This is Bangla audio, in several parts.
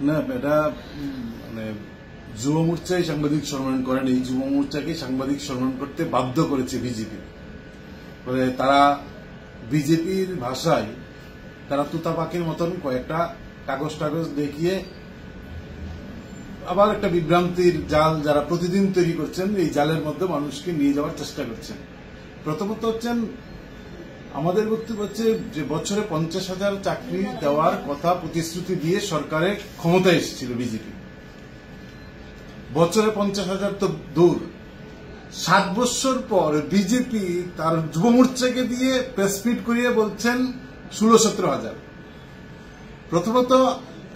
না এটা মানে যুব মোর্চাই সাংবাদিক সম্মেলন করেন, এই যুব মোর্চাকে সাংবাদিক সম্মেলন করতে বাধ্য করেছে বিজেপি। তারা বিজেপির ভাষায় তারা তুতা পাখির মতন কয়েকটা কাগজ দেখিয়ে আবার একটা বিভ্রান্তির জাল যারা প্রতিদিন তৈরি করছেন, এই জালের মধ্যে মানুষকে নিয়ে যাওয়ার চেষ্টা করছেন। প্রথমত হচ্ছেন আমাদের বক্তব্য হচ্ছে যে বছরে 50,000 চাকরি দেওয়ার কথা প্রতিশ্রুতি দিয়ে সরকারের ক্ষমতায় এসেছিল বিজেপি। বছরে 50,000 তো দূর, 7 বছর পর বিজেপি তার যুব মোর্চাকে দিয়ে প্রেস মিট করিয়ে বলছেন 16-17,000। প্রথমত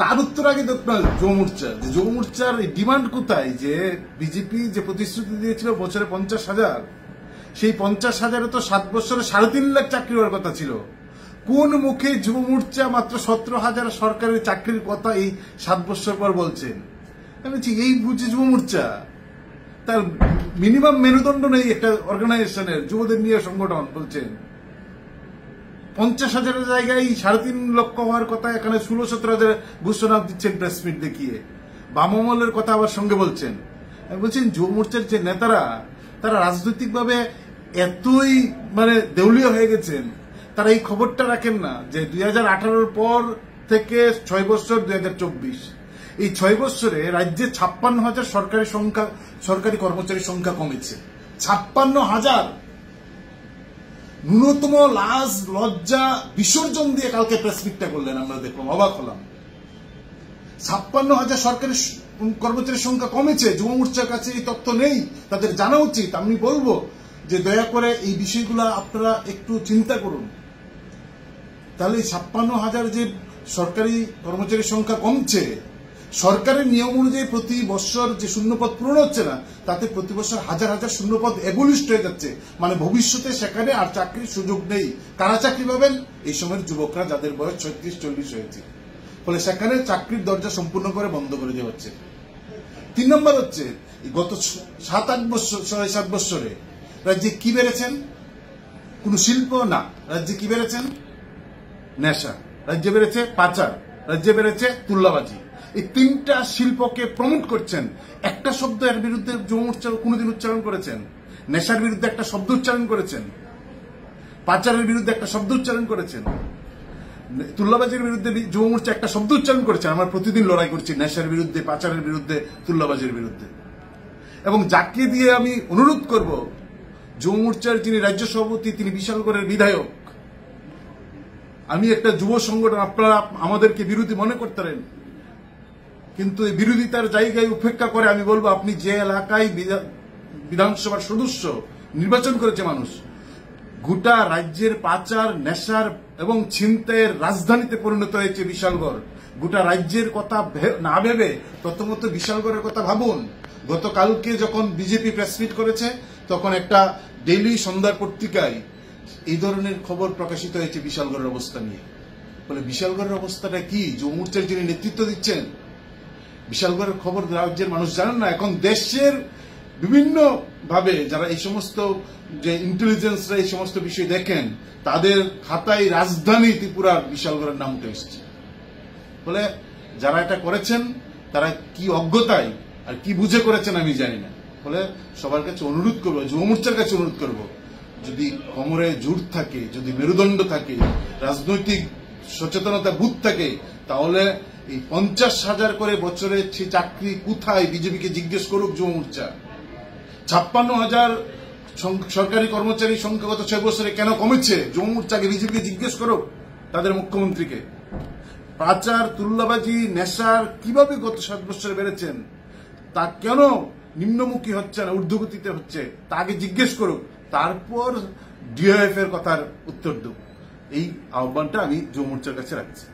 তার উত্তর আগে দেখবেন যুব মোর্চা, যে যুব মোর্চার ডিমান্ড কোথায়, যে বিজেপি যে প্রতিশ্রুতি দিয়েছিল বছরে 50,000, সেই 50,000-এ তো 7 বছরে 3.5 লাখ চাকরি হওয়ার কথা ছিল। কোন মুখে যুব মোর্চা মাত্র 17,000 সরকারি চাকরির কথা এই 7 বছর পর বলছেন? আমি বলছি এই বুঝে যুব মোর্চা, তার মিনিমাম মেরুদণ্ড নেই একটা অর্গানাইজেশনের, যুবদের নিয়ে সংগঠন বলছেন 50,000-এর জায়গায় 3.5 লক্ষ হওয়ার কথা, এখানে 16-17,000 ঘোষণা দিচ্ছেন প্রেস মিট দেখিয়ে। বামমহলের কথা আবার সঙ্গে বলছেন। আমি বলছেন যুব মোর্চার যে নেতারা, তারা রাজনৈতিকভাবে এতই দেউলিয়া হয়ে গেছেন, তারা এই খবরটা রাখেন না যে 2018-র পর থেকে 6 বছর 2024, এই 6 বছরে রাজ্যে 56,000 সরকারি কর্মচারীর সংখ্যা কমেছে। 56,000 ন্যূনতম লাজ লজ্জা বিসর্জন দিয়ে কালকে প্রেস মিটটা করলেন, আমরা দেখলাম, অবাক হলাম। 56,000 সরকারি কর্মচারীর সংখ্যা কমেছে। যুব মোর্চার কাছে এই তথ্য নেই, তাদের জানা উচিত। আমি বলবো যে দয়া করে এই বিষয়গুলো আপনারা একটু চিন্তা করুন। তাহলে 56,000 যে সরকারি কর্মচারীর সংখ্যা কমছে, সরকারের নিয়ম অনুযায়ী প্রতি বছর যে শূন্যপদ পূরণ হচ্ছে না, তাতে প্রতি বছর হাজার হাজার শূন্যপদ অ্যাবলিশড হয়ে যাচ্ছে। ভবিষ্যতে সেখানে আর চাকরির সুযোগ নেই। কারা চাকরি পাবেন? এই সময়ের যুবকরা, যাদের বয়স 36-40 হয়েছে। ফলে সেখানে চাকরির দরজা সম্পূর্ণ করে বন্ধ করে দেওয়া হচ্ছে। 3 নম্বর হচ্ছে গত 7-8 বছর, 6-7 বছরে রাজ্যে কি বেড়েছেন? কোন শিল্প না। রাজ্যে কি বেড়েছেন? নেশা। রাজ্যে বেড়েছে পাচার। রাজ্যে বেড়েছে তুল্লাবাজি। এই 3টা শিল্পকে প্রমোট করছেন। একটা শব্দ এর বিরুদ্ধে যুব মোর্চা কোনদিন উচ্চারণ করেছেন? নেশার বিরুদ্ধে একটা শব্দ উচ্চারণ করেছেন? পাচারের বিরুদ্ধে একটা শব্দ উচ্চারণ করেছেন? তুল্লাবাজির বিরুদ্ধে যুব মোর্চা একটা শব্দ উচ্চারণ করেছেন? আমরা প্রতিদিন লড়াই করছি নেশার বিরুদ্ধে, পাচারের বিরুদ্ধে, তুল্লাবাজির বিরুদ্ধে। এবং যাকে দিয়ে আমি অনুরোধ করব, যুব মোর্চার যিনি রাজ্য সভাপতি, তিনি বিশালগড়ের বিধায়ক। আমি একটা যুব সংগঠন, আপনারা আমাদেরকে বিরোধী মনে করতে পারেন, কিন্তু এই বিরোধিতার জায়গায় উপেক্ষা করে আমি বলবো, আপনি যে এলাকায় বিধানসভার সদস্য নির্বাচন করেছে মানুষ, গোটা রাজ্যের পাচার, নেশার এবং ছিনতাইয়ের রাজধানীতে পরিণত হয়েছে বিশালগড়। গোটা রাজ্যের কথা না ভেবে প্রথমত বিশালগড়ের কথা ভাবুন। গতকালকে যখন বিজেপি প্রেস মিট করেছে, তখন একটা ডেইলি সন্ধ্যার পত্রিকায় এই ধরনের খবর প্রকাশিত হয়েছে বিশালগড়ের অবস্থা নিয়ে। বলে বিশালগড়ের অবস্থাটা কি? যুব মোর্চার যিনি নেতৃত্ব দিচ্ছেন, বিশালগড়ের খবর রাজ্যের মানুষ জানেন না। এখন দেশের বিভিন্ন ভাবে যারা এই সমস্ত যে ইন্টেলিজেন্সরা এই সমস্ত বিষয় দেখেন, তাদের খাতায় রাজধানী ত্রিপুরার বিশালগড়ের নাম উঠে এসেছে। বলে যারা এটা করেছেন তারা কি অজ্ঞতায় আর কি বুঝে করেছেন আমি জানি না। ফলে সবার কাছে অনুরোধ করবো, যুব মোর্চার কাছে অনুরোধ করবো, যদি কোমরে জোর থাকে, যদি মেরুদণ্ড থাকে, রাজনৈতিক সচেতনতা বোধ থাকে, তাহলে এই 50,000 করে বছরে চাকরি কোথায় বিজেপিকে জিজ্ঞেস করুক যুব মোর্চা। 56,000 সরকারি কর্মচারীর সংখ্যা গত 6 বছরে কেন কমেছে, যুব মোর্চাকে বিজেপিকে জিজ্ঞেস করুক, তাদের মুখ্যমন্ত্রীকে। পাচার, তুল্লাবাজি, নেশার কিভাবে গত 7 বছরে বেড়েছেন, তা কেন নিম্নমুখী হচ্ছে না, ঊর্ধ্বগতিতে হচ্ছে, তা আগে জিজ্ঞেস করুক, তারপর ডিওএফ এর কথার উত্তর দেব। এই আহ্বানটা আমি যুব মোর্চার কাছে রাখছি।